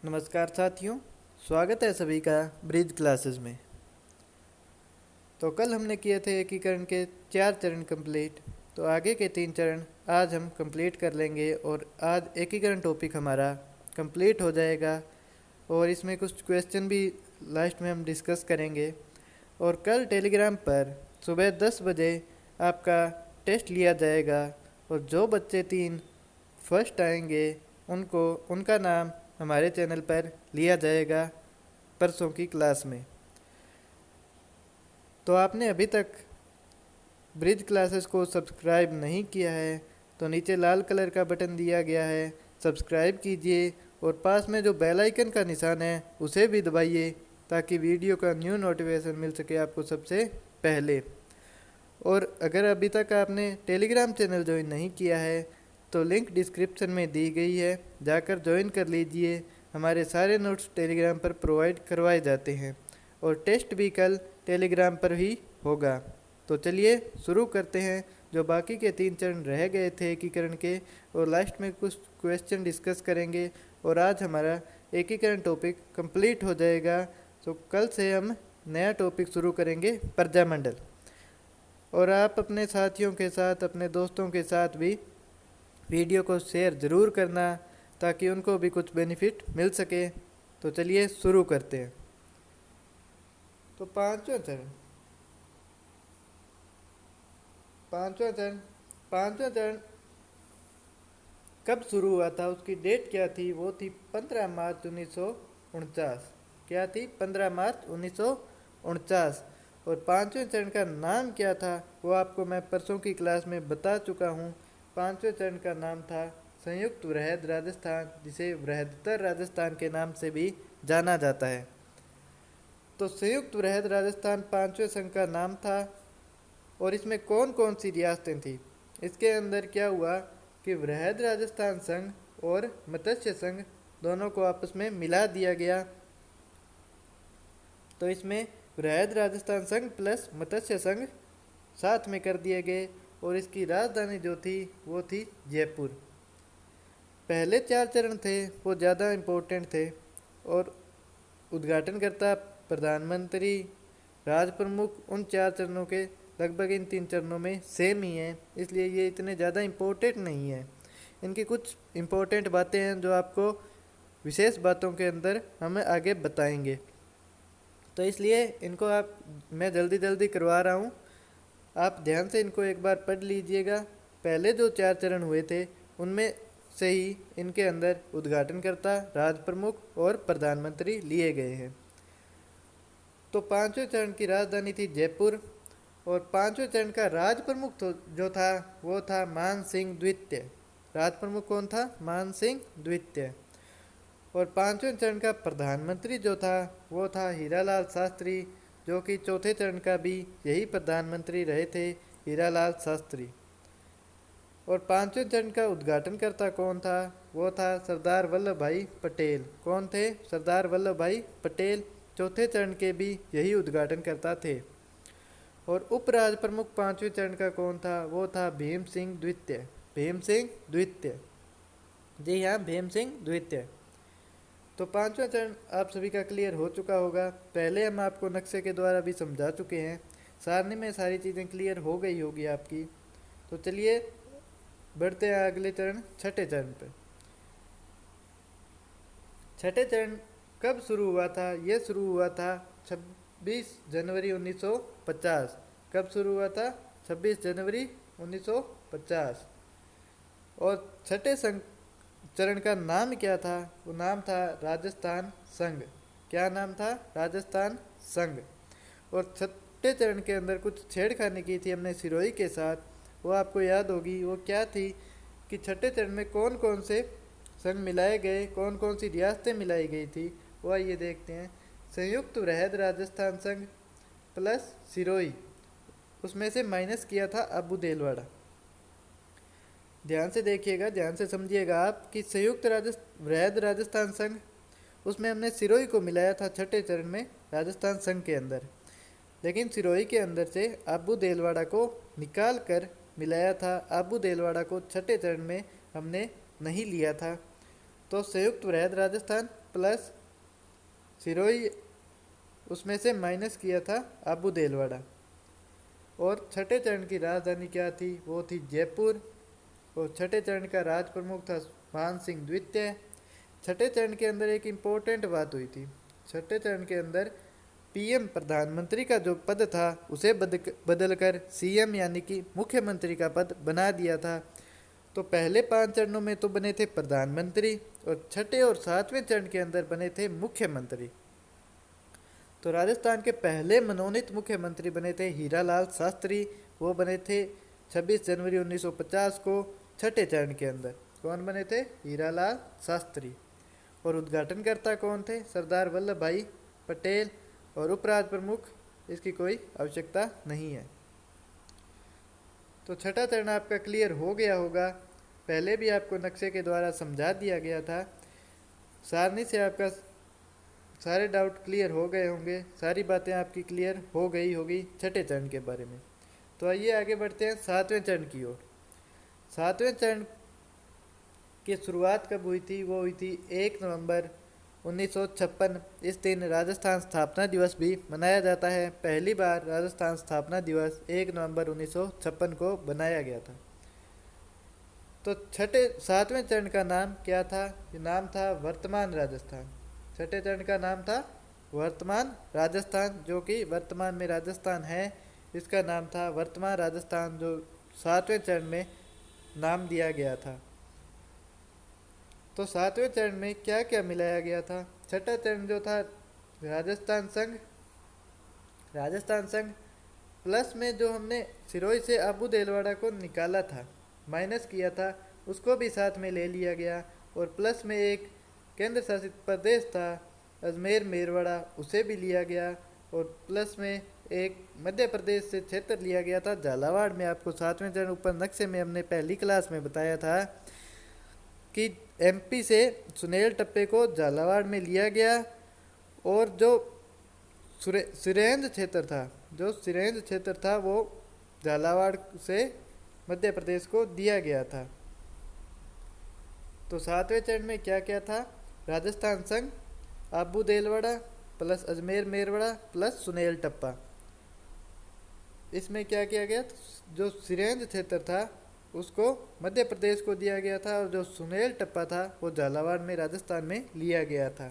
नमस्कार साथियों, स्वागत है सभी का ब्रिज क्लासेस में। तो कल हमने किए थे एकीकरण के 4 चरण कंप्लीट। तो आगे के 3 चरण आज हम कंप्लीट कर लेंगे और आज एकीकरण टॉपिक हमारा कंप्लीट हो जाएगा और इसमें कुछ क्वेश्चन भी लास्ट में हम डिस्कस करेंगे। और कल टेलीग्राम पर सुबह 10 बजे आपका टेस्ट लिया जाएगा और जो बच्चे 3 फर्स्ट आएंगे उनका नाम हमारे चैनल पर लिया जाएगा परसों की क्लास में। तो आपने अभी तक ब्रिज क्लासेस को सब्सक्राइब नहीं किया है तो नीचे लाल कलर का बटन दिया गया है, सब्सक्राइब कीजिए और पास में जो बेल आइकन का निशान है उसे भी दबाइए ताकि वीडियो का न्यू नोटिफिकेशन मिल सके आपको सबसे पहले। और अगर अभी तक आपने टेलीग्राम चैनल ज्वाइन नहीं किया है तो लिंक डिस्क्रिप्शन में दी गई है, जाकर ज्वाइन कर लीजिए। हमारे सारे नोट्स टेलीग्राम पर प्रोवाइड करवाए जाते हैं और टेस्ट भी कल टेलीग्राम पर ही होगा। तो चलिए शुरू करते हैं। जो बाकी के 3 चरण रह गए थे एकीकरण के और लास्ट में कुछ क्वेश्चन डिस्कस करेंगे और आज हमारा एकीकरण टॉपिक कंप्लीट हो जाएगा। तो कल से हम नया टॉपिक शुरू करेंगे प्रजामंडल। और आप अपने साथियों के साथ, अपने दोस्तों के साथ भी वीडियो को शेयर ज़रूर करना ताकि उनको भी कुछ बेनिफिट मिल सके। तो चलिए शुरू करते हैं। तो पांचवा चरण कब शुरू हुआ था, उसकी डेट क्या थी? वो थी 15 मार्च 1949। क्या थी? 15 मार्च 1949। और पांचवें चरण का नाम क्या था वो आपको मैं परसों की क्लास में बता चुका हूँ। पांचवें चरण का नाम था संयुक्त वृहद राजस्थान, जिसे वृहदतर राजस्थान के नाम से भी जाना जाता है। तो संयुक्त वृहद राजस्थान पांचवें संघ का नाम था। और इसमें कौन कौन सी रियासतें थी? इसके अंदर क्या हुआ कि वृहद राजस्थान संघ और मत्स्य संघ दोनों को आपस में मिला दिया गया। तो इसमें वृहद राजस्थान संघ प्लस मत्स्य संघ साथ में कर दिए गए और इसकी राजधानी जो थी वो थी जयपुर। पहले 4 चरण थे वो ज़्यादा इम्पोर्टेंट थे और उद्घाटनकर्ता, प्रधानमंत्री, राज प्रमुख उन 4 चरणों के लगभग इन 3 चरणों में सेम ही हैं, इसलिए ये इतने ज़्यादा इम्पोर्टेंट नहीं है। इनकी कुछ इम्पोर्टेंट बातें हैं जो आपको विशेष बातों के अंदर हमें आगे बताएंगे। तो इसलिए इनको मैं जल्दी करवा रहा हूँ, आप ध्यान से इनको एक बार पढ़ लीजिएगा। पहले जो 4 चरण हुए थे उनमें से ही इनके अंदर उद्घाटनकर्ता, राज प्रमुख और प्रधानमंत्री लिए गए हैं। तो पांचवें चरण की राजधानी थी जयपुर और पांचवें चरण का राज प्रमुख जो था वो था मान सिंह द्वितीय। राज प्रमुख कौन था? मान सिंह द्वितीय। और पांचवें चरण का प्रधानमंत्री जो था वो था हीरालाल शास्त्री, जो कि चौथे चरण का भी यही प्रधानमंत्री रहे थे, हीरालाल शास्त्री। और पांचवें चरण का उद्घाटनकर्ता कौन था? वो था सरदार वल्लभ भाई पटेल। कौन थे? सरदार वल्लभ भाई पटेल। चौथे चरण के भी यही उद्घाटनकर्ता थे। और उपराज प्रमुख पांचवें चरण का कौन था? वो था भीम सिंह द्वितीय। भीम सिंह द्वितीय, जी हाँ, भीम सिंह द्वितीय। तो पांचवा चरण आप सभी का क्लियर हो चुका होगा। पहले हम आपको नक्शे के द्वारा भी समझा चुके हैं, सारणी में सारी चीज़ें क्लियर हो गई होगी आपकी। तो चलिए बढ़ते हैं अगले चरण, छठे चरण पे। छठे चरण कब शुरू हुआ था? ये शुरू हुआ था 26 जनवरी 1950। कब शुरू हुआ था? 26 जनवरी 1950। और छठे चरण का नाम क्या था? वो नाम था राजस्थान संघ। क्या नाम था? राजस्थान संघ। और छठे चरण के अंदर कुछ छेड़खानी की थी हमने सिरोही के साथ, वो आपको याद होगी। वो क्या थी कि छठे चरण में कौन कौन से संघ मिलाए गए, कौन कौन सी रियासतें मिलाई गई थी, वो आइए देखते हैं। संयुक्त वृहद राजस्थान संघ प्लस सिरोही, उसमें से माइनस किया था अबू देलवाड़ा। ध्यान से देखिएगा, ध्यान से समझिएगा आप कि संयुक्त वृहद राजस्थान संघ, उसमें हमने सिरोही को मिलाया था छठे चरण में राजस्थान संघ के अंदर, लेकिन सिरोही के अंदर से अबू देलवाड़ा को निकाल कर मिलाया था। अबू देलवाड़ा को छठे चरण में हमने नहीं लिया था। तो संयुक्त वृहद राजस्थान प्लस सिरोही, उसमें से माइनस किया था अबू देलवाड़ा। और छठे चरण की राजधानी क्या थी, वो थी जयपुर। और छठे चरण का राज प्रमुख था मान सिंह द्वितीय। छठे चरण के अंदर एक इम्पोर्टेंट बात हुई थी। छठे चरण के अंदर पीएम प्रधानमंत्री का जो पद था उसे बदलकर सीएम यानी कि मुख्यमंत्री का पद बना दिया था। तो पहले 5 चरणों में तो बने थे प्रधानमंत्री, और छठे और सातवें चरण के अंदर बने थे मुख्यमंत्री। तो राजस्थान के पहले मनोनीत मुख्यमंत्री बने थे हीरालाल शास्त्री। वो बने थे 26 जनवरी 1950 को छठे चरण के अंदर। कौन बने थे, हीरालाल शास्त्री। और उद्घाटनकर्ता कौन थे, सरदार वल्लभ भाई पटेल। और उपराज प्रमुख, इसकी कोई आवश्यकता नहीं है। तो छठा चरण आपका क्लियर हो गया होगा। पहले भी आपको नक्शे के द्वारा समझा दिया गया था। सारणी से आपका सारे डाउट क्लियर हो गए होंगे, सारी बातें आपकी क्लियर हो गई होगी छठे चरण के बारे में। तो आइए आगे बढ़ते हैं सातवें चरण की ओर। सातवें चरण की शुरुआत कब हुई थी, वो हुई थी 1 नवंबर 1956। इस दिन राजस्थान स्थापना दिवस भी मनाया जाता है। पहली बार राजस्थान स्थापना दिवस 1 नवंबर 1956 को बनाया गया था। तो सातवें चरण का नाम क्या था, ये नाम था वर्तमान राजस्थान। छठे चरण का नाम था वर्तमान राजस्थान, जो कि वर्तमान में राजस्थान है, इसका नाम था वर्तमान राजस्थान, जो सातवें चरण में नाम दिया गया था। तो सातवें चरण में क्या क्या मिलाया गया था। छठा चरण जो था राजस्थान संघ, राजस्थान संघ प्लस में जो हमने सिरोही से अबू देलवाड़ा को निकाला था, माइनस किया था, उसको भी साथ में ले लिया गया। और प्लस में एक केंद्र शासित प्रदेश था अजमेर मेरवाड़ा, उसे भी लिया गया। और प्लस में एक मध्य प्रदेश से क्षेत्र लिया गया था झालावाड़ में। आपको सातवें चरण ऊपर नक्शे में हमने पहली क्लास में बताया था कि एमपी से सुनेल टप्पे को झालावाड़ में लिया गया। और जो सिरेंज क्षेत्र था, जो सिरेंज क्षेत्र था, वो झालावाड़ से मध्य प्रदेश को दिया गया था। तो सातवें चरण में क्या क्या था, राजस्थान संघ, अबू देलवाड़ा प्लस अजमेर मेरवाड़ा प्लस सुनेल टप्पा। इसमें क्या किया गया, जो सिरेंज क्षेत्र था उसको मध्य प्रदेश को दिया गया था, और जो सुनेल टप्पा था वो झालावाड़ में राजस्थान में लिया गया था।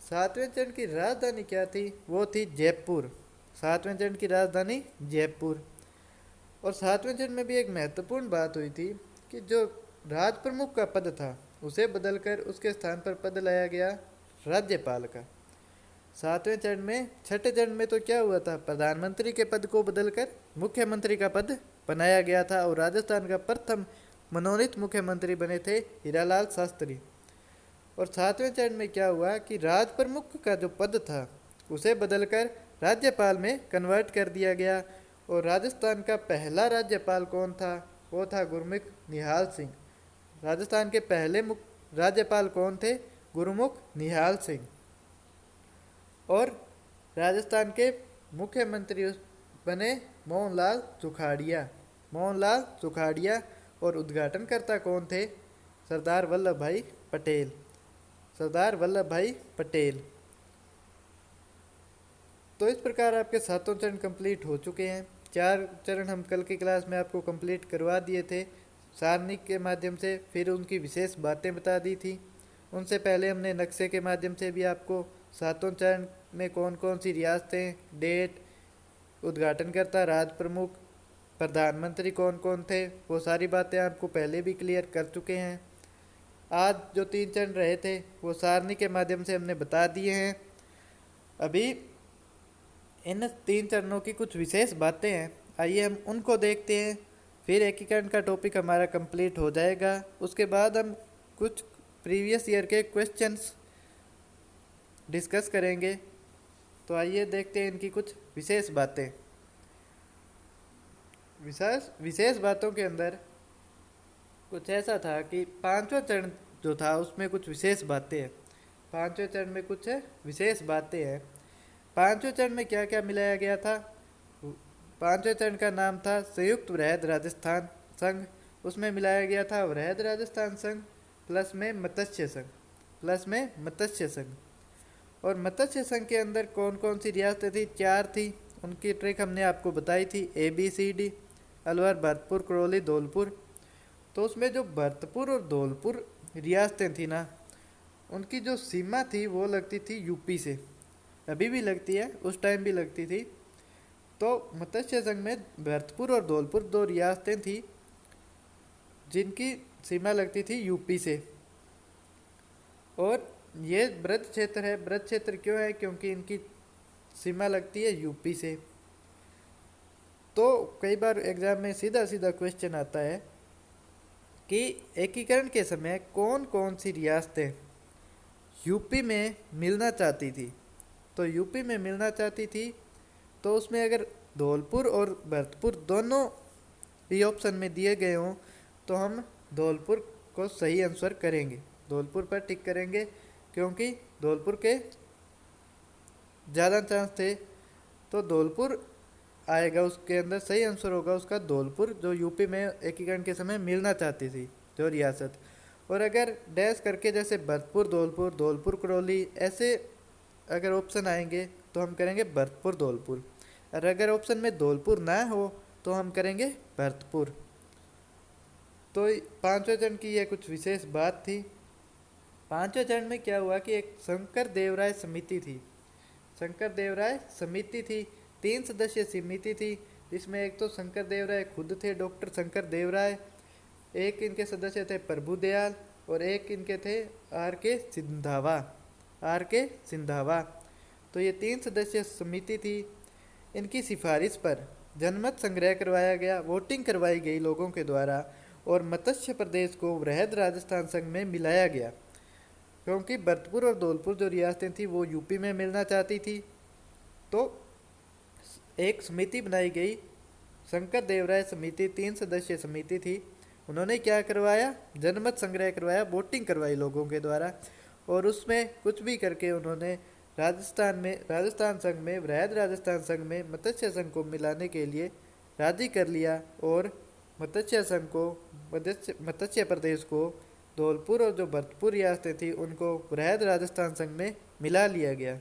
सातवें चरण की राजधानी क्या थी, वो थी जयपुर। सातवें चरण की राजधानी जयपुर। और सातवें चरण में भी एक महत्वपूर्ण बात हुई थी कि जो राज प्रमुख का पद था उसे बदलकर उसके स्थान पर पद लाया गया राज्यपाल का। सातवें चरण में, छठे चरण में तो क्या हुआ था, प्रधानमंत्री के पद को बदलकर मुख्यमंत्री का पद बनाया गया था। और राजस्थान का प्रथम मनोनीत मुख्यमंत्री बने थे हीरालाल शास्त्री। और सातवें चरण में क्या हुआ कि राज प्रमुख का जो पद था उसे बदलकर राज्यपाल में कन्वर्ट कर दिया गया। और राजस्थान का पहला राज्यपाल कौन था, वो था गुरमुख निहाल सिंह। राजस्थान के पहले राज्यपाल कौन थे, गुरमुख निहाल सिंह। और राजस्थान के मुख्यमंत्री बने मोहनलाल सुखाड़िया, मोहनलाल सुखाड़िया। और उद्घाटनकर्ता कौन थे, सरदार वल्लभ भाई पटेल, सरदार वल्लभ भाई पटेल। तो इस प्रकार आपके सातों चरण कंप्लीट हो चुके हैं। 4 चरण हम कल की क्लास में आपको कंप्लीट करवा दिए थे सारणी के माध्यम से, फिर उनकी विशेष बातें बता दी थी। उनसे पहले हमने नक्शे के माध्यम से भी आपको सातों चरण में कौन कौन सी रियासतें, डेट, उद्घाटनकर्ता, राज प्रमुख, प्रधानमंत्री कौन कौन थे, वो सारी बातें आपको पहले भी क्लियर कर चुके हैं। आज जो 3 चरण रहे थे वो सारणी के माध्यम से हमने बता दिए हैं। अभी इन 3 चरणों की कुछ विशेष बातें हैं, आइए हम उनको देखते हैं। फिर एकीकरण का टॉपिक हमारा कंप्लीट हो जाएगा। उसके बाद हम कुछ प्रीवियस ईयर के क्वेश्चंस डिस्कस करेंगे। तो आइए देखते हैं इनकी कुछ विशेष बातें। विशेष बातों के अंदर कुछ ऐसा था कि 5वां चरण जो था उसमें कुछ विशेष बातें हैं। 5वें चरण में कुछ विशेष बातें हैं। 5वें चरण में क्या क्या मिलाया गया था, 5वें चरण का नाम था संयुक्त वृहद राजस्थान संघ। उसमें मिलाया गया था वृहद राजस्थान संघ प्लस में मत्स्य संघ। प्लस में मत्स्य संघ। और मत्स्य संघ के अंदर कौन कौन सी रियासतें थी? 4 थी। उनकी ट्रिक हमने आपको बताई थी, ABCD, अलवर, भरतपुर, करौली, धौलपुर। तो उसमें जो भरतपुर और धौलपुर रियासतें थी ना, उनकी जो सीमा थी वो लगती थी यूपी से। अभी भी लगती है, उस टाइम भी लगती थी। तो मत्स्य संघ में भरतपुर और धौलपुर 2 रियासतें थी जिनकी सीमा लगती थी यूपी से। और ये ब्रज क्षेत्र है। ब्रज क्षेत्र क्यों है? क्योंकि इनकी सीमा लगती है यूपी से। तो कई बार एग्जाम में सीधा सीधा क्वेश्चन आता है कि एकीकरण के समय कौन कौन सी रियासतें यूपी में मिलना चाहती थी। तो यूपी में मिलना चाहती थी, तो उसमें अगर धौलपुर और भरतपुर दोनों भी ऑप्शन में दिए गए हों तो हम धौलपुर को सही आंसर करेंगे, धौलपुर पर टिक करेंगे, क्योंकि धौलपुर के ज़्यादा चांस थे। तो धौलपुर आएगा, उसके अंदर सही आंसर होगा उसका धौलपुर, जो यूपी में एकीकरण के समय मिलना चाहती थी जो रियासत। और अगर डैश करके जैसे भरतपुर धौलपुर, धौलपुर करौली, ऐसे अगर ऑप्शन आएंगे तो हम करेंगे भरतपुर धौलपुर। और अगर ऑप्शन में धौलपुर ना हो तो हम करेंगे भरतपुर। तो 5वें चरण की यह कुछ विशेष बात थी। 5वें चरण में क्या हुआ कि एक शंकर देवराय समिति थी। शंकर देवराय समिति थी, 3 सदस्यीय समिति थी, जिसमें एक तो शंकर देवराय खुद थे, डॉक्टर शंकर देवराय, एक इनके सदस्य थे प्रभुदयाल, और एक इनके थे R.K. सिंधावा, R.K. सिंधावा। तो ये 3 सदस्यीय समिति थी। इनकी सिफारिश पर जनमत संग्रह करवाया गया, वोटिंग करवाई गई लोगों के द्वारा, और मत्स्य प्रदेश को वृहद राजस्थान संघ में मिलाया गया, क्योंकि भरतपुर और धौलपुर जो रियासतें थी वो यूपी में मिलना चाहती थी। तो एक समिति बनाई गई, शंकर देवराय समिति, 3 सदस्यीय समिति थी। उन्होंने क्या करवाया? जनमत संग्रह करवाया, वोटिंग करवाई लोगों के द्वारा, और उसमें कुछ भी करके उन्होंने राजस्थान संघ में, वृहद राजस्थान संघ में मत्स्य संघ को मिलाने के लिए राजी कर लिया। और मत्स्य संघ को, मत्स्य प्रदेश को, धौलपुर और जो भरतपुर रियासतें थी उनको वृहद राजस्थान संघ में मिला लिया गया।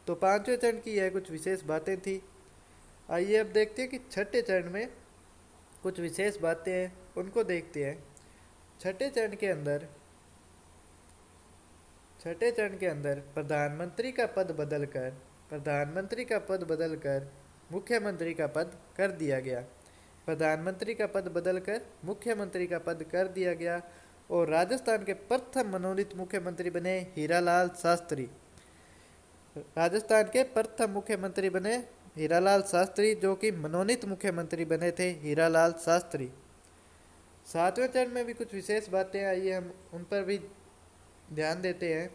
तो 5वें चरण की यह कुछ विशेष बातें थी। आइए अब देखते हैं कि 6ठे चरण में कुछ विशेष बातें हैं, उनको देखते हैं। 6ठे चरण के अंदर प्रधानमंत्री का पद बदलकर मुख्यमंत्री का पद कर दिया गया। प्रधानमंत्री का पद बदलकर मुख्यमंत्री का पद कर दिया गया। और राजस्थान के प्रथम मनोनीत मुख्यमंत्री बने हीरालाल शास्त्री। राजस्थान के प्रथम मुख्यमंत्री बने हीरालाल शास्त्री, जो कि मनोनीत मुख्यमंत्री बने थे हीरालाल शास्त्री। 7वें चरण में भी कुछ विशेष बातें, आइए हम उन पर भी ध्यान देते हैं,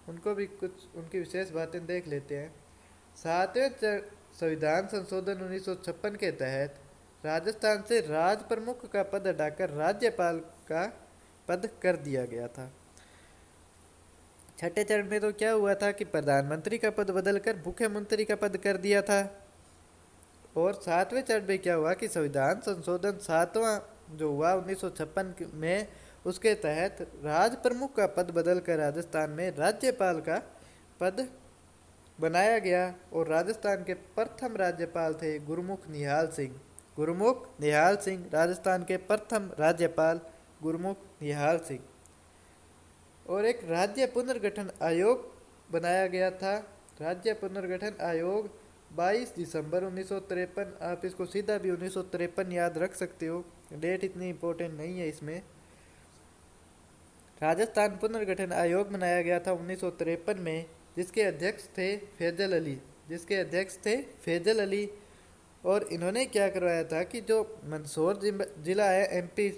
उनको भी कुछ उनकी विशेष बातें देख लेते हैं। 7वें चरण संविधान संशोधन 1956 के तहत राजस्थान से राज प्रमुख का पद हटाकर राज्यपाल का पद कर दिया गया था। 6ठे चरण में तो क्या हुआ था कि प्रधानमंत्री का पद बदलकर मुख्यमंत्री का पद कर दिया था। और 7वें चरण में क्या हुआ कि संविधान संशोधन 7वां जो हुआ 1956 में, उसके तहत राज प्रमुख का पद बदलकर राजस्थान में राज्यपाल का पद बनाया गया। और राजस्थान के प्रथम राज्यपाल थे गुरमुख निहाल सिंह। राजस्थान के प्रथम राज्यपाल गुरमुख निहाल सिंह। और एक राज्य पुनर्गठन आयोग बनाया गया था। राज्य पुनर्गठन आयोग 22 दिसंबर 1953, आप इसको सीधा भी 1953 याद रख सकते हो, डेट इतनी इम्पोर्टेंट नहीं है इसमें। राजस्थान पुनर्गठन आयोग बनाया गया था 1953 में, जिसके अध्यक्ष थे फैजल अली। और इन्होंने क्या करवाया था कि जो मंदसौर जिला है MP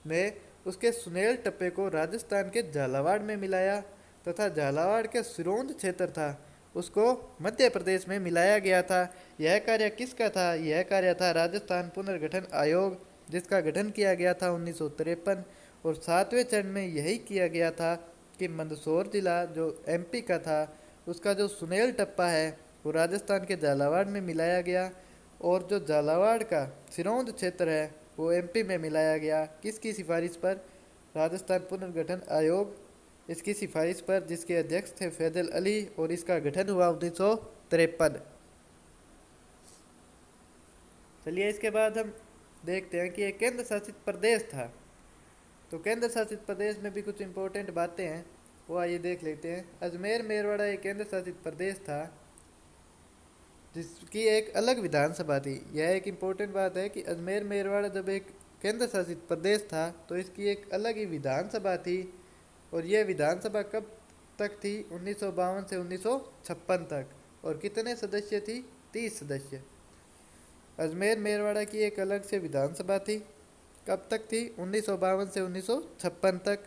में, उसके सुनेल टप्पे को राजस्थान के झालावाड़ में मिलाया, तथा झालावाड़ के सिरोंज क्षेत्र था उसको मध्य प्रदेश में मिलाया गया था। यह कार्य किसका था? यह कार्य था राजस्थान पुनर्गठन आयोग, जिसका गठन किया गया था 1953। और 7वें चरण में यही किया गया था कि मंदसौर जिला जो MP का था, उसका जो सुनेल टप्पा है वो राजस्थान के झालावाड़ में मिलाया गया, और जो झालावाड़ का सिरोंज क्षेत्र है वो MP में मिलाया गया। किसकी सिफारिश पर? राजस्थान पुनर्गठन आयोग इसकी सिफारिश पर, जिसके अध्यक्ष थे फैजल अली, और इसका गठन हुआ 1953। चलिए इसके बाद हम देखते हैं कि एक केंद्र शासित प्रदेश था। तो केंद्र शासित प्रदेश में भी कुछ इंपॉर्टेंट बातें हैं, वो आइए देख लेते हैं। अजमेर मेरवाड़ा एक केंद्र शासित प्रदेश था जिसकी एक अलग विधानसभा थी। यह एक इम्पोर्टेंट बात है कि अजमेर मेरवाड़ा जब एक केंद्र शासित प्रदेश था तो इसकी एक अलग ही विधानसभा थी। और यह विधानसभा कब तक थी? 1952 से 1956 तक। और कितने सदस्य थी? 30 सदस्य। अजमेर मेरवाड़ा की एक अलग से विधानसभा थी। कब तक थी? 1952 से 1956 तक।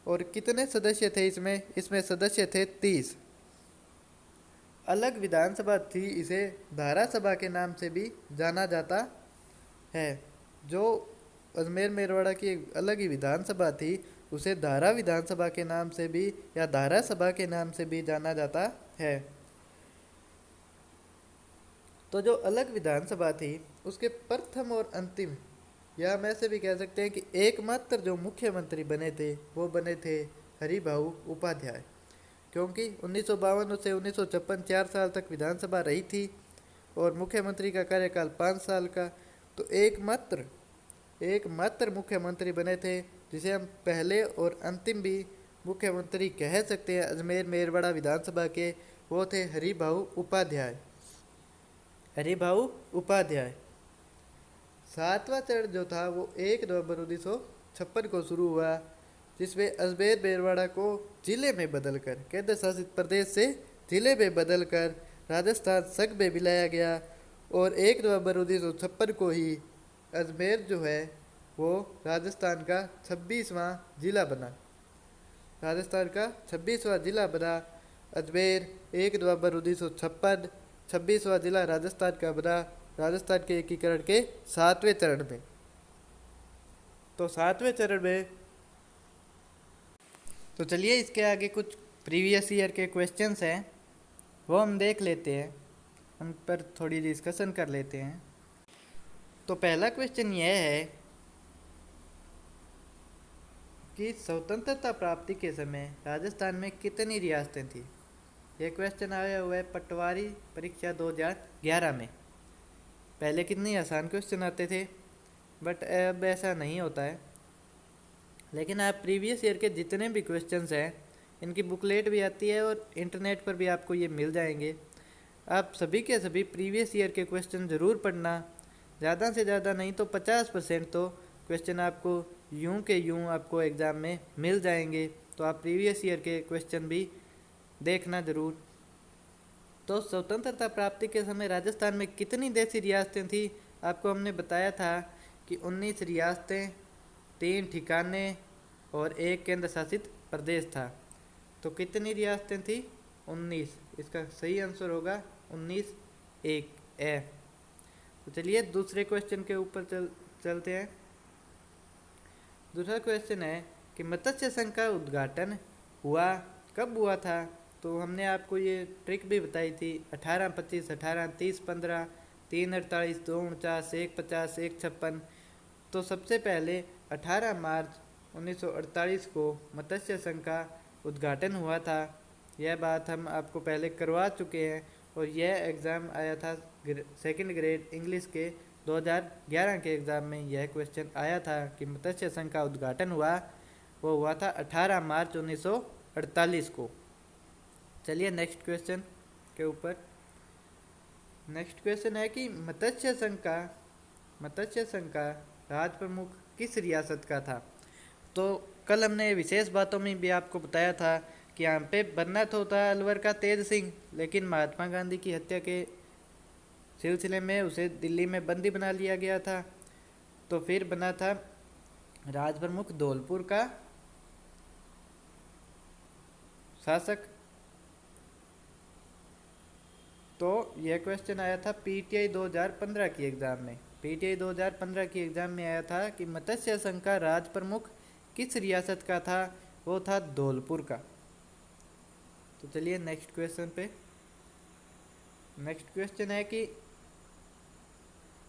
और कितने सदस्य थे इसमें? इसमें सदस्य थे 30। अलग विधानसभा थी, इसे धारा सभा के नाम से भी जाना जाता है। जो अजमेर मेरवाड़ा की एक अलग ही विधानसभा थी उसे धारा विधानसभा के नाम से भी या धारा सभा के नाम से भी जाना जाता है। तो जो अलग विधानसभा थी उसके प्रथम और अंतिम, या हम ऐसे भी कह सकते हैं कि एकमात्र जो मुख्यमंत्री बने थे वो बने थे हरिभाऊ उपाध्याय। क्योंकि 1952 से 1956 4 साल तक विधानसभा रही थी और मुख्यमंत्री का कार्यकाल 5 साल का। तो एकमात्र मुख्यमंत्री बने थे जिसे हम पहले और अंतिम भी मुख्यमंत्री कह सकते हैं अजमेर मेरवाड़ा विधानसभा के, वो थे हरिभाऊ उपाध्याय। हरिभाऊ उपाध्याय। 7वां चरण जो था वो 1 नवंबर 1956 को शुरू हुआ, जिसमें अजमेर मेरवाड़ा को जिले में बदलकर, केंद्र शासित प्रदेश से जिले में बदलकर राजस्थान संघ में मिलाया गया। और 1 नवंबर 1956 को ही अजमेर जो है वो राजस्थान का 26वां जिला बना। राजस्थान का 26वां जिला बना अजमेर। 1 नवंबर 1956 26वां जिला राजस्थान का बना, राजस्थान के एकीकरण के 7वें चरण में। तो 7वें चरण में, तो चलिए इसके आगे कुछ प्रीवियस ईयर के क्वेश्चंस हैं वो हम देख लेते हैं, उन पर थोड़ी डिस्कशन कर लेते हैं। तो पहला क्वेश्चन यह है कि स्वतंत्रता प्राप्ति के समय राजस्थान में कितनी रियासतें थी? ये क्वेश्चन आया हुआ है पटवारी परीक्षा 2011 में। पहले कितनी आसान क्वेश्चन आते थे, बट अब ऐसा नहीं होता है। लेकिन आप प्रीवियस ईयर के जितने भी क्वेश्चंस हैं इनकी बुकलेट भी आती है और इंटरनेट पर भी आपको ये मिल जाएंगे। आप सभी के सभी प्रीवियस ईयर के क्वेश्चन ज़रूर पढ़ना। ज़्यादा से ज़्यादा नहीं तो 50% तो क्वेश्चन आपको यूं के यूं आपको एग्ज़ाम में मिल जाएंगे। तो आप प्रीवियस ईयर के क्वेश्चन भी देखना ज़रूर। तो स्वतंत्रता प्राप्ति के समय राजस्थान में कितनी देशी रियासतें थी? आपको हमने बताया था कि 19 रियासतें, 3 ठिकाने और 1 केंद्र शासित प्रदेश था। तो कितनी रियासतें थी? 19। इसका सही आंसर होगा 19, 1 ए। तो चलिए दूसरे क्वेश्चन के ऊपर चलते हैं। दूसरा क्वेश्चन है कि मत्स्य संघ का उद्घाटन हुआ, कब हुआ था? तो हमने आपको ये ट्रिक भी बताई थी, 1825, 1830, 15, 348, 249, 150, 156। तो सबसे पहले 18 मार्च 1948 को मत्स्य संघ का उद्घाटन हुआ था। यह बात हम आपको पहले करवा चुके हैं और यह एग्ज़ाम आया था 2nd ग्रेड इंग्लिश के 2011 के एग्ज़ाम में। यह क्वेश्चन आया था कि मत्स्य संघ का उद्घाटन हुआ, वो हुआ था 18 मार्च 1948 को। चलिए नेक्स्ट क्वेश्चन के ऊपर। नेक्स्ट क्वेश्चन है कि मत्स्य संघ का राज प्रमुख किस रियासत का था? तो कल हमने विशेष बातों में भी आपको बताया था कि यहाँ पे बनना तो था अलवर का तेज सिंह, लेकिन महात्मा गांधी की हत्या के सिलसिले में उसे दिल्ली में बंदी बना लिया गया था। तो फिर बना था राज प्रमुख धौलपुर का शासक। तो यह क्वेश्चन आया था पीटीआई 2015 की एग्ज़ाम में। पीटीआई 2015 की एग्ज़ाम में आया था कि मत्स्य संघ का राज प्रमुख किस रियासत का था? वो था धौलपुर का। तो चलिए नेक्स्ट क्वेश्चन पे। नेक्स्ट क्वेश्चन है कि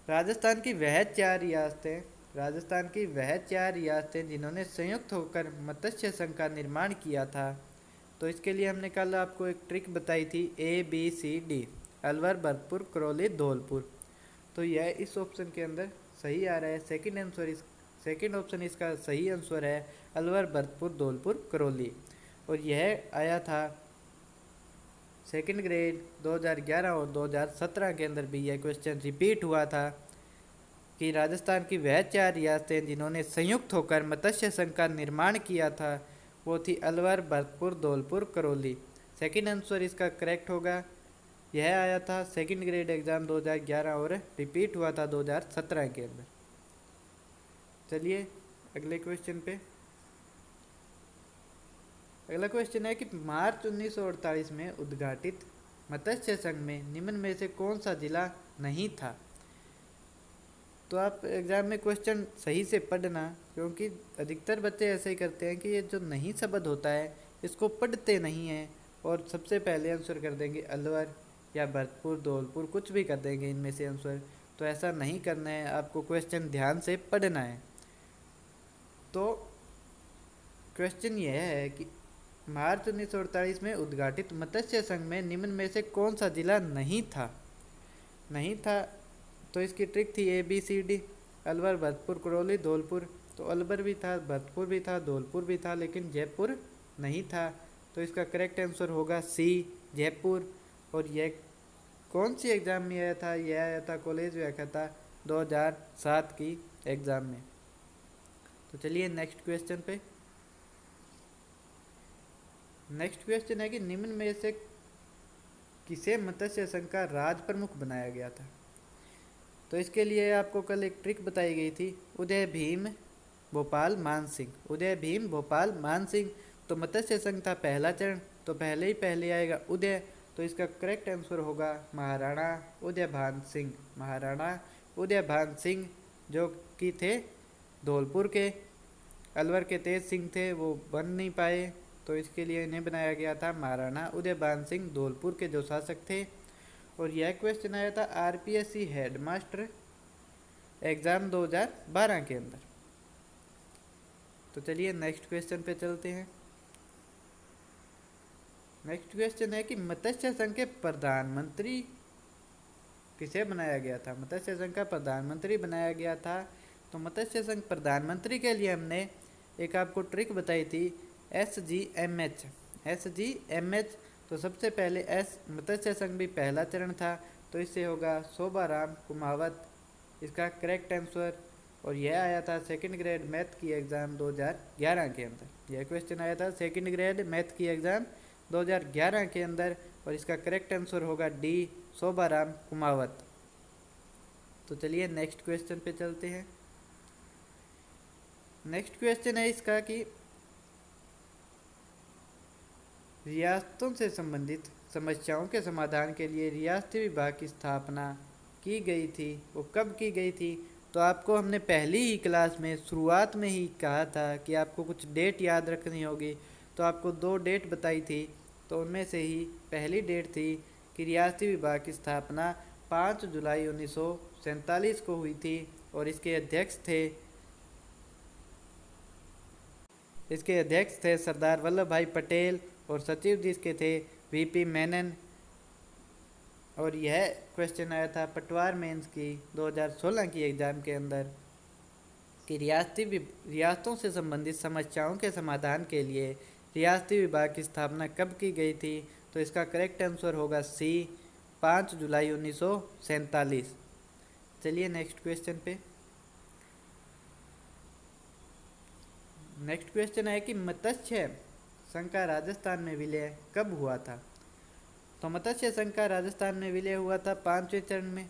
राजस्थान की वह 4 रियासतें राजस्थान की वह 4 रियासतें जिन्होंने संयुक्त होकर मत्स्य संघ का निर्माण किया था। तो इसके लिए हमने कल आपको एक ट्रिक बताई थी, ABCD, अलवर, भरतपुर, करौली, धौलपुर। तो यह इस ऑप्शन के अंदर सही आ रहा है। सेकंड ऑप्शन इसका सही आंसर है, अलवर, भरतपुर, धौलपुर, करौली। और यह आया था सेकंड ग्रेड 2011 और 2017 के अंदर भी यह क्वेश्चन रिपीट हुआ था कि राजस्थान की वह 4 रियासतें जिन्होंने संयुक्त होकर मत्स्य संघ का निर्माण किया था वो थी अलवर, भरतपुर, धौलपुर, करौली। सेकंड आंसर इसका करेक्ट होगा। यह आया था सेकंड ग्रेड एग्ज़ाम 2011 और रिपीट हुआ था 2017 के अंदर। चलिए अगले क्वेश्चन पे। अगला क्वेश्चन है कि मार्च 1948 में उद्घाटित मत्स्य संघ में निम्न में से कौन सा जिला नहीं था। तो आप एग्ज़ाम में क्वेश्चन सही से पढ़ना, क्योंकि अधिकतर बच्चे ऐसे ही करते हैं कि ये जो नहीं शब्द होता है इसको पढ़ते नहीं हैं और सबसे पहले आंसर कर देंगे अलवर या भरतपुर, धौलपुर, कुछ भी कर देंगे इनमें से आंसर। तो ऐसा नहीं करना है, आपको क्वेश्चन ध्यान से पढ़ना है। तो क्वेश्चन यह है कि मार्च 1948 में उद्घाटित मत्स्य संघ में निम्न में से कौन सा जिला नहीं था। तो इसकी ट्रिक थी ABCD, अलवर, भरतपुर, करौली, धौलपुर। तो अलवर भी था, भरतपुर भी था, धौलपुर भी था, लेकिन जयपुर नहीं था। तो इसका करेक्ट आंसर होगा C, जयपुर। और यह कौन सी एग्ज़ाम में आया था? यह आया था कॉलेज व्याख्याता 2007 की एग्ज़ाम में। तो चलिए नेक्स्ट क्वेश्चन पे। नेक्स्ट क्वेश्चन है कि निम्न में से किसे मत्स्य संघ का राज प्रमुख बनाया गया था। तो इसके लिए आपको कल एक ट्रिक बताई गई थी, उदय भीम भोपाल मान सिंह। उदय भीम भोपाल मान सिंह। तो मत्स्य संघ था पहला चरण, तो पहले आएगा उदय। तो इसका करेक्ट आंसर होगा महाराणा उदय भान सिंह। महाराणा उदय भान सिंह जो कि थे धौलपुर के। अलवर के तेज सिंह थे, वो बन नहीं पाए, तो इसके लिए इन्हें बनाया गया था महाराणा उदय भान सिंह, धौलपुर के जो शासक थे। और यह क्वेश्चन आया था RPSC हेडमास्टर एग्ज़ाम 2012 के अंदर। तो चलिए नेक्स्ट क्वेश्चन पे चलते हैं। नेक्स्ट क्वेश्चन है कि मत्स्य संघ के प्रधानमंत्री किसे बनाया गया था। मत्स्य संघ का प्रधानमंत्री बनाया गया था। तो मत्स्य संघ प्रधानमंत्री के लिए हमने एक आपको ट्रिक बताई थी, SGMH। तो सबसे पहले मत्स्य संघ भी पहला चरण था, तो इससे होगा शोभाराम कुमावत इसका करेक्ट आंसर। और यह आया था सेकंड ग्रेड मैथ की एग्ज़ाम 2011 के अंदर। यह क्वेश्चन आया था सेकंड ग्रेड मैथ की एग्ज़ाम 2011 के अंदर, और इसका करेक्ट आंसर होगा D, शोभाराम कुमावत। तो चलिए नेक्स्ट क्वेश्चन पे चलते हैं। नेक्स्ट क्वेश्चन है इसका कि रियासतों से संबंधित समस्याओं के समाधान के लिए रियासती विभाग की स्थापना की गई थी, वो कब की गई थी। तो आपको हमने पहली ही क्लास में शुरुआत में ही कहा था कि आपको कुछ डेट याद रखनी होगी। तो आपको 2 डेट बताई थी, तो उनमें से ही पहली डेट थी कि रियासती विभाग की स्थापना 5 जुलाई 1947 को हुई थी। और इसके अध्यक्ष थे सरदार वल्लभ भाई पटेल, और सचिव जिसके थे VP मेनन। और यह क्वेश्चन आया था पटवार मेंस की 2016 की एग्ज़ाम के अंदर कि रियासतों से संबंधित समस्याओं के समाधान के लिए रियासती विभाग की स्थापना कब की गई थी। तो इसका करेक्ट आंसर होगा C, 5 जुलाई 1947। चलिए नेक्स्ट क्वेश्चन पे। नेक्स्ट क्वेश्चन है कि मत्स्य संघ का राजस्थान में विलय कब हुआ था। तो मत्स्य संघ का राजस्थान में विलय हुआ था 5वें चरण में,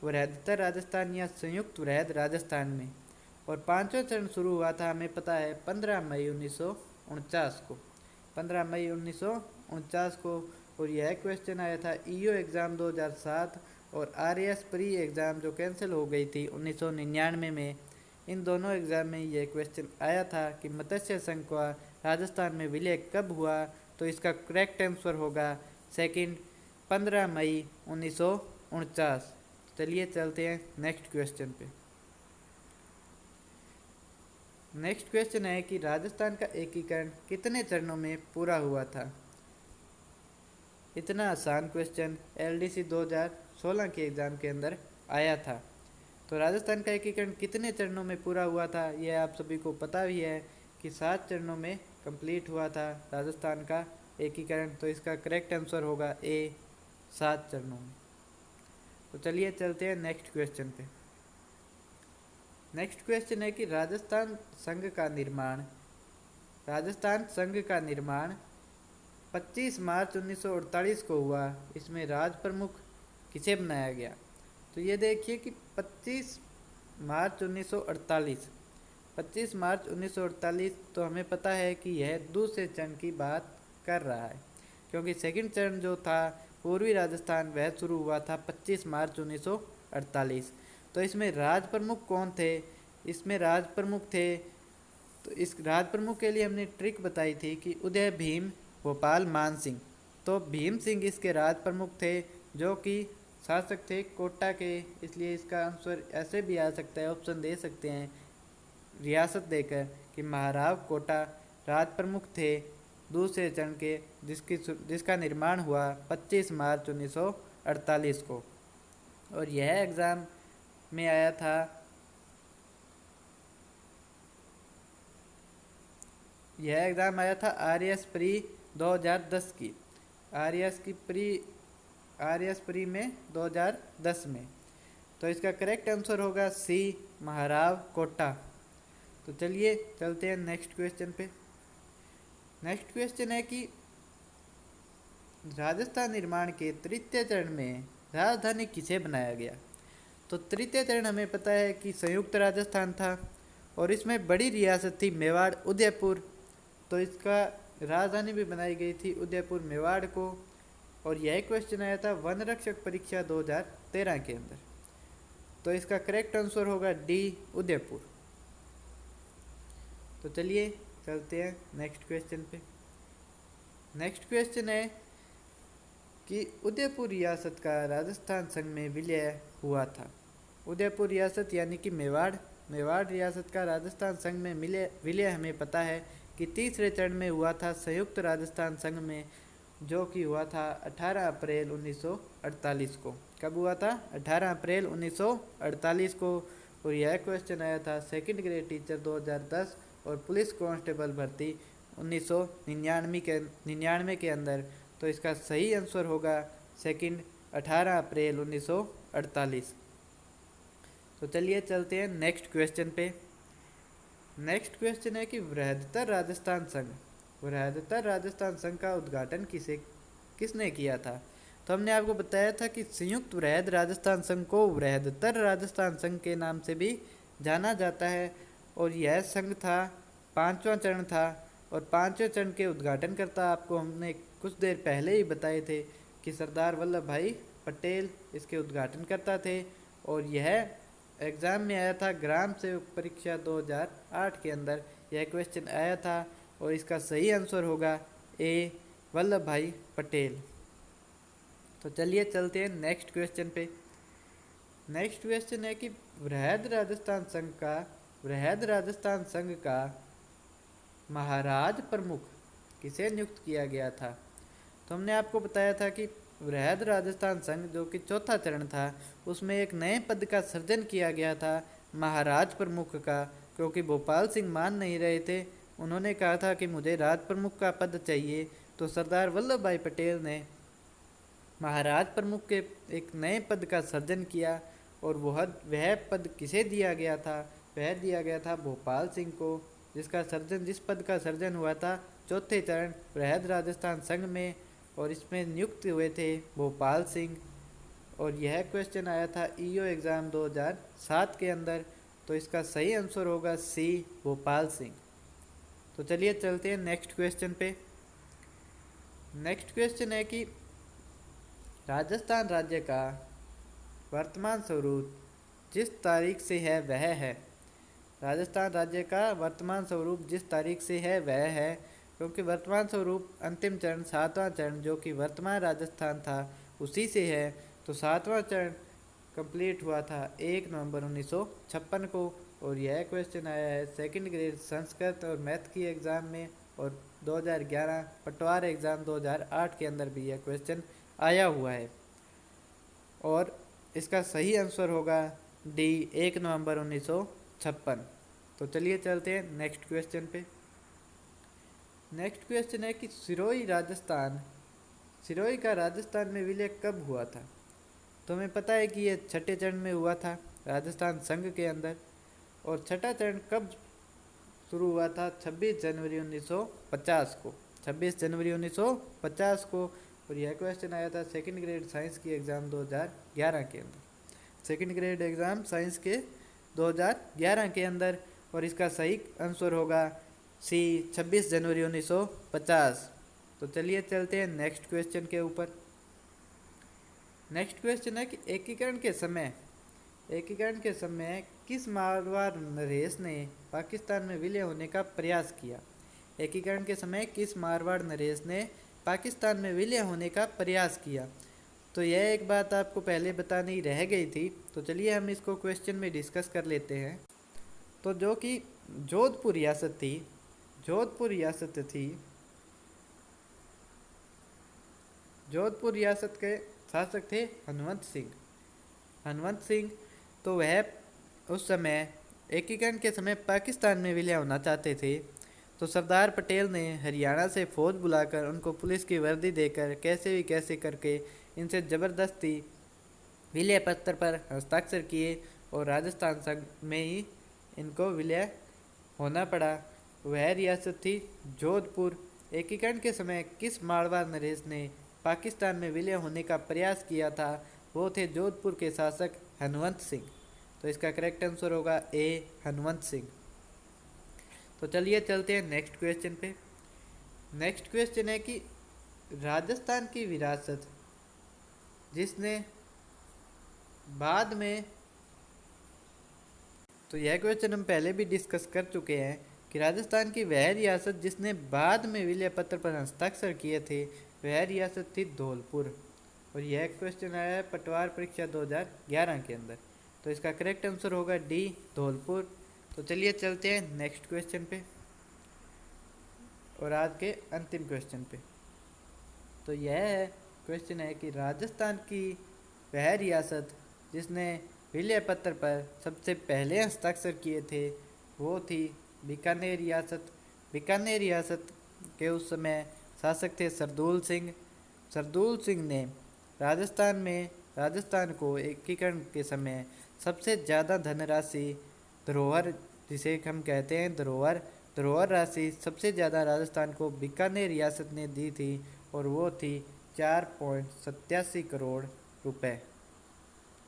वृहत्तर राजस्थान या संयुक्त वृहद राजस्थान में। और 5वां चरण शुरू हुआ था, हमें पता है, 15 मई 1949 को। 15 मई 1949 को। और यह क्वेश्चन आया था EO एग्ज़ाम 2007 और RAS प्री एग्ज़ाम जो कैंसिल हो गई थी 1999 में। इन दोनों एग्ज़ाम में यह क्वेश्चन आया था कि मत्स्य संघ का राजस्थान में विलय कब हुआ। तो इसका करेक्ट आंसर होगा सेकंड, 15 मई 1949। चलिए चलते हैं नेक्स्ट क्वेश्चन पे। नेक्स्ट क्वेश्चन है कि राजस्थान का एकीकरण कितने चरणों में पूरा हुआ था। इतना आसान क्वेश्चन एलडीसी 2016 के एग्ज़ाम के अंदर आया था। तो राजस्थान का एकीकरण कितने चरणों में पूरा हुआ था, यह आप सभी को पता भी है कि 7 चरणों में कंप्लीट हुआ था राजस्थान का एकीकरण। तो इसका करेक्ट आंसर होगा ए, 7 चरणों में। तो चलिए चलते हैं नेक्स्ट क्वेश्चन पे। नेक्स्ट क्वेश्चन है कि राजस्थान संघ का निर्माण 25 मार्च 1948 को हुआ। इसमें राज प्रमुख किसे बनाया गया। तो ये देखिए कि 25 मार्च 1948 तो हमें पता है कि यह दूसरे चरण की बात कर रहा है, क्योंकि सेकंड चरण जो था पूर्वी राजस्थान वह शुरू हुआ था 25 मार्च 1948। तो इसमें राज प्रमुख कौन थे। इसमें राज प्रमुख थे, तो इस राज प्रमुख के लिए हमने ट्रिक बताई थी कि उदय भीम भोपाल मान सिंह। तो भीम सिंह इसके राज प्रमुख थे, जो कि शासक थे कोटा के। इसलिए इसका आंसर ऐसे भी आ सकता है, ऑप्शन दे सकते हैं रियासत देकर कि महाराव कोटा राज प्रमुख थे दूसरे चरण के, जिसका निर्माण हुआ 25 मार्च 1948 को। और यह एग्ज़ाम में आया था। यह एग्ज़ाम आया था आरएएस प्री 2010 की, आरएएस प्री में 2010 में। तो इसका करेक्ट आंसर होगा सी, महाराव कोटा। तो चलिए चलते हैं नेक्स्ट क्वेश्चन पे। नेक्स्ट क्वेश्चन है कि राजस्थान निर्माण के तृतीय चरण में राजधानी किसे बनाया गया। तो तृतीय चरण हमें पता है कि संयुक्त राजस्थान था, और इसमें बड़ी रियासत थी मेवाड़ उदयपुर। तो इसका राजधानी भी बनाई गई थी उदयपुर मेवाड़ को। और यह क्वेश्चन आया था वन रक्षक परीक्षा 2013 के अंदर। तो इसका करेक्ट आंसर होगा डी, उदयपुर। तो चलिए चलते हैं नेक्स्ट क्वेश्चन पे। नेक्स्ट क्वेश्चन है कि उदयपुर रियासत का राजस्थान संघ में विलय हुआ था। उदयपुर रियासत यानी कि मेवाड़ रियासत का राजस्थान संघ में विलय हमें पता है कि तीसरे चरण में हुआ था संयुक्त राजस्थान संघ में, जो कि हुआ था 18 अप्रैल 1948 को। कब हुआ था? 18 अप्रैल 1948 को। और यह क्वेश्चन आया था सेकंड ग्रेड टीचर 2010 और पुलिस कांस्टेबल भर्ती 1999 के अंदर। तो इसका सही आंसर होगा सेकंड, 18 अप्रैल 1948। तो चलिए चलते हैं नेक्स्ट क्वेश्चन पे। नेक्स्ट क्वेश्चन है कि बृहत्तर राजस्थान संघ का उद्घाटन किसने किया था। तो हमने आपको बताया था कि संयुक्त बृहद राजस्थान संघ को बृहत्तर राजस्थान संघ के नाम से भी जाना जाता है। और यह संघ था, 5वां चरण था, और 5वें चरण के उद्घाटनकर्ता आपको हमने कुछ देर पहले ही बताए थे कि सरदार वल्लभ भाई पटेल इसके उद्घाटनकर्ता थे। और यह एग्ज़ाम में आया था ग्राम सेवक परीक्षा 2008 के अंदर यह क्वेश्चन आया था। और इसका सही आंसर होगा ए, वल्लभ भाई पटेल। तो चलिए चलते हैं नेक्स्ट क्वेश्चन पे। नेक्स्ट क्वेश्चन है कि बृहद राजस्थान संघ का महाराज प्रमुख किसे नियुक्त किया गया था। तो हमने आपको बताया था कि बृहद राजस्थान संघ जो कि चौथा चरण था, उसमें एक नए पद का सृजन किया गया था महाराज प्रमुख का, क्योंकि भोपाल सिंह मान नहीं रहे थे। उन्होंने कहा था कि मुझे राज प्रमुख का पद चाहिए। तो सरदार वल्लभ भाई पटेल ने महाराज प्रमुख के एक नए पद का सृजन किया। और वह पद किसे दिया गया था? वह दिया गया था भोपाल सिंह को, जिस पद का सर्जन हुआ था चौथे चरण बृहद राजस्थान संघ में। और इसमें नियुक्त हुए थे भोपाल सिंह। और यह क्वेश्चन आया था ईओ एग्ज़ाम 2007 के अंदर। तो इसका सही आंसर होगा सी, भोपाल सिंह। तो चलिए चलते हैं नेक्स्ट क्वेश्चन पे। नेक्स्ट क्वेश्चन है कि राजस्थान राज्य का वर्तमान स्वरूप जिस तारीख से है वह है। राजस्थान राज्य का वर्तमान स्वरूप जिस तारीख से है वह है, क्योंकि वर्तमान स्वरूप अंतिम चरण 7वां चरण जो कि वर्तमान राजस्थान था उसी से है। तो 7वां चरण कंप्लीट हुआ था 1 नवंबर 1956 को। और यह क्वेश्चन आया है सेकंड ग्रेड संस्कृत और मैथ की एग्ज़ाम में, और 2011 पटवार एग्ज़ाम 2008 के अंदर भी यह क्वेश्चन आया हुआ है। और इसका सही आंसर होगा डी 1 नवंबर 1956। तो चलिए चलते हैं नेक्स्ट क्वेश्चन पे। नेक्स्ट क्वेश्चन है कि सिरोही का राजस्थान में विलय कब हुआ था। तो हमें पता है कि ये छठे चरण में हुआ था राजस्थान संघ के अंदर, और छठा चरण कब शुरू हुआ था, 26 जनवरी 1950 को, 26 जनवरी 1950 को। और यह क्वेश्चन आया था सेकंड ग्रेड साइंस की एग्ज़ाम 2011 के अंदर, सेकंड ग्रेड एग्ज़ाम साइंस के 2011 के अंदर। और इसका सही आंसर होगा सी 26 जनवरी 1950। तो चलिए चलते हैं नेक्स्ट क्वेश्चन के ऊपर। नेक्स्ट क्वेश्चन है कि एकीकरण के समय किस मारवाड़ नरेश ने पाकिस्तान में विलय होने का प्रयास किया। एकीकरण के समय किस मारवाड़ नरेश ने पाकिस्तान में विलय होने का प्रयास किया। तो यह एक बात आपको पहले बतानी रह गई थी, तो चलिए हम इसको क्वेश्चन में डिस्कस कर लेते हैं। तो जो कि जोधपुर रियासत के शासक थे हनुमंत सिंह। तो वह उस समय एकीकरण के समय पाकिस्तान में विलय होना चाहते थे। तो सरदार पटेल ने हरियाणा से फौज बुलाकर उनको पुलिस की वर्दी देकर कैसे करके इनसे ज़बरदस्ती विलय पत्र पर हस्ताक्षर किए, और राजस्थान संघ में ही इनको विलय होना पड़ा। वह रियासत थी जोधपुर। एकीकरण के समय किस मारवाड़ नरेश ने पाकिस्तान में विलय होने का प्रयास किया था, वो थे जोधपुर के शासक हनुमंत सिंह। तो इसका करेक्ट आंसर होगा ए हनुमंत सिंह। तो चलिए चलते हैं नेक्स्ट क्वेश्चन पे। नेक्स्ट क्वेश्चन है कि राजस्थान की विरासत जिसने बाद में, तो यह क्वेश्चन हम पहले भी डिस्कस कर चुके हैं कि राजस्थान की वह रियासत जिसने बाद में विलय पत्र पर हस्ताक्षर किए थे, वह रियासत थी धौलपुर। और यह क्वेश्चन आया है पटवार परीक्षा 2011 के अंदर। तो इसका करेक्ट आंसर होगा डी धौलपुर। तो चलिए चलते हैं नेक्स्ट क्वेश्चन पे और आज के अंतिम क्वेश्चन पे। तो यह क्वेश्चन है कि राजस्थान की वह रियासत जिसने विलय पत्र पर सबसे पहले हस्ताक्षर किए थे, वो थी बीकानेर रियासत के उस समय शासक थे सरदूल सिंह ने राजस्थान को एकीकरण के समय सबसे ज़्यादा धनराशि धरोहर, जिसे हम कहते हैं धरोहर राशि, सबसे ज़्यादा राजस्थान को बीकानेर रियासत ने दी थी, और वो थी 4.87 करोड़ रुपए,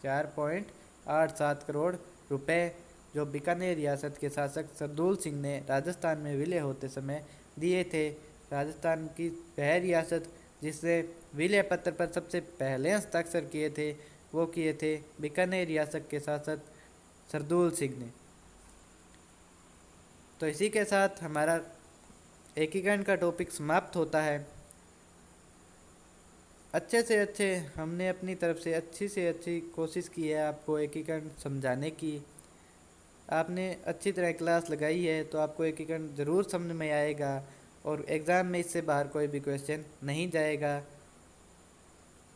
4.87 करोड़ रुपए, जो बीकानेर रियासत के शासक सरदूल सिंह ने राजस्थान में विलय होते समय दिए थे। राजस्थान की वह रियासत जिसने विलय पत्र पर सबसे पहले हस्ताक्षर किए थे, वो किए थे बीकानेर रियासत के शासक सरदूल सिंह ने। तो इसी के साथ हमारा एकीकरण का टॉपिक समाप्त होता है। अच्छे से अच्छे हमने अपनी तरफ से अच्छी से अच्छी कोशिश की है आपको एकीकरण समझाने की। आपने अच्छी तरह क्लास लगाई है तो आपको एकीकरण ज़रूर समझ में आएगा, और एग्ज़ाम में इससे बाहर कोई भी क्वेश्चन नहीं जाएगा।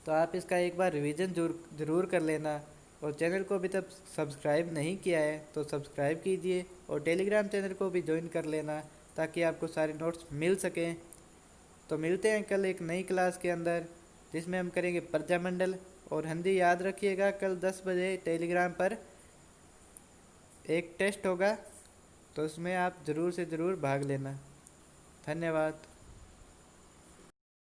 तो आप इसका एक बार रिवीजन ज़रूर कर लेना, और चैनल को अभी तक सब्सक्राइब नहीं किया है तो सब्सक्राइब कीजिए, और टेलीग्राम चैनल को भी ज्वाइन कर लेना ताकि आपको सारे नोट्स मिल सकें। तो मिलते हैं कल एक नई क्लास के अंदर, जिसमें हम करेंगे प्रजामंडल। और हिंदी याद रखिएगा, कल 10 बजे टेलीग्राम पर एक टेस्ट होगा, तो उसमें आप ज़रूर से ज़रूर भाग लेना। धन्यवाद।